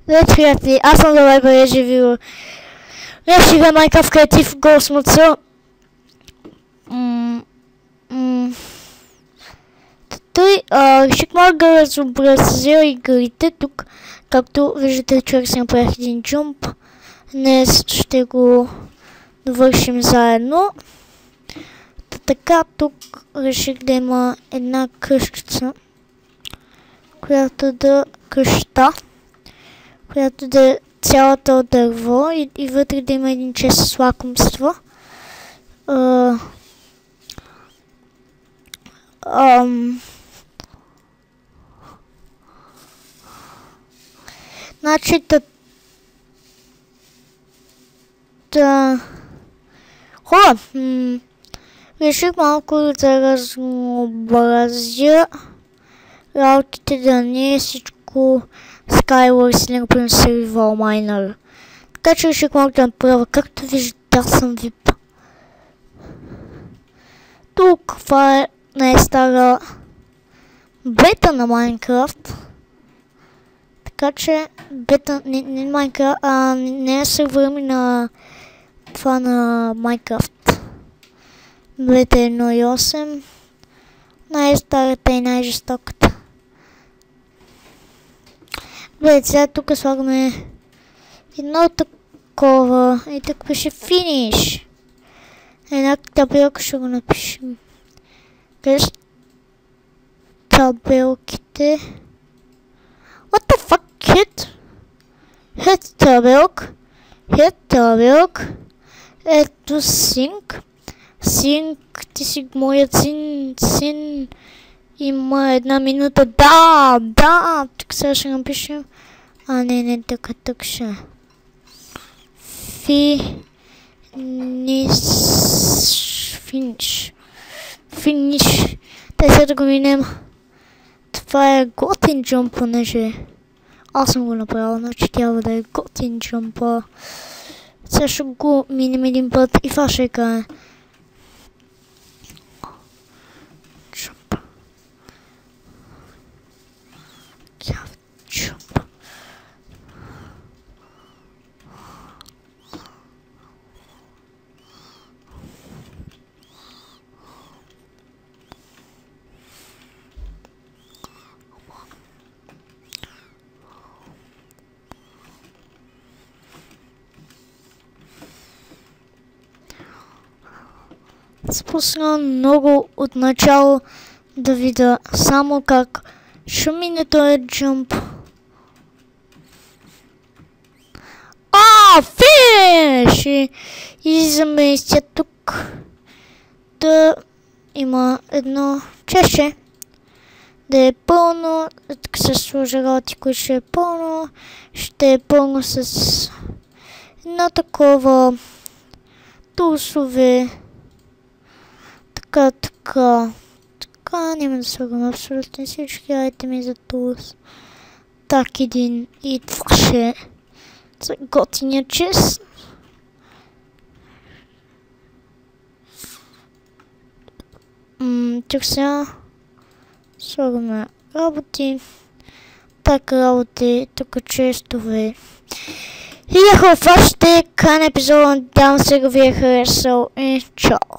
Здравейте, приятели, аз съм Далай Бережевил. Решиха Minecraft Creative Госмоца. Той реших малко да разобразя игрите тук. Както виждате, човек си направих един джумп. Днес ще го довършим заедно. Така, тук реших да има една къщица, която да къща, която да е цялата от дърво и вътре да има един чест с лакомства. Значи, хора, реших малко да разнообразя работите, да не е всичко Skywars или например Survival Miner. Така че реших малко да направя, както виждате, аз съм VIP. Тук това е най-стара бета на Minecraft. Така че бета, не Minecraft, не е сервер ми на това на Minecraft. Бета 1.8. Най-старата и най-жестоката. Бе, сега тук слагаме едно такова и тук пише финиш. Една табелка ще го напишем. Къде са табелките? What the fuck, hit? Hit табелка. Hit табелка. Ето sync. Sync, ти си моят син. Има 1 минута. Да. Тук сега ще напишем. Не, тук ще. Финиш. Тай сега да го минем. Това е готин джумп, понеже аз съм го направил, значи трябва да е готин джумпа. Сега ще го минем един път и това ще кажа. Спусна много от начало да видя само как ще мине този джумп. Финиш! И заместя тук да има едно чеше. Да е пълно, тук се сложи работи, които ще е пълно. Ще е пълно с едно такова тулсове. Така, няма да слагам абсолютно всички айтеми за тулс. Так, един и това ще е за готиния чест. Тук сега слагаме работи. Така работи, тук честове. И ако това ще е край на епизода, надявам се го ви е харесал и чао!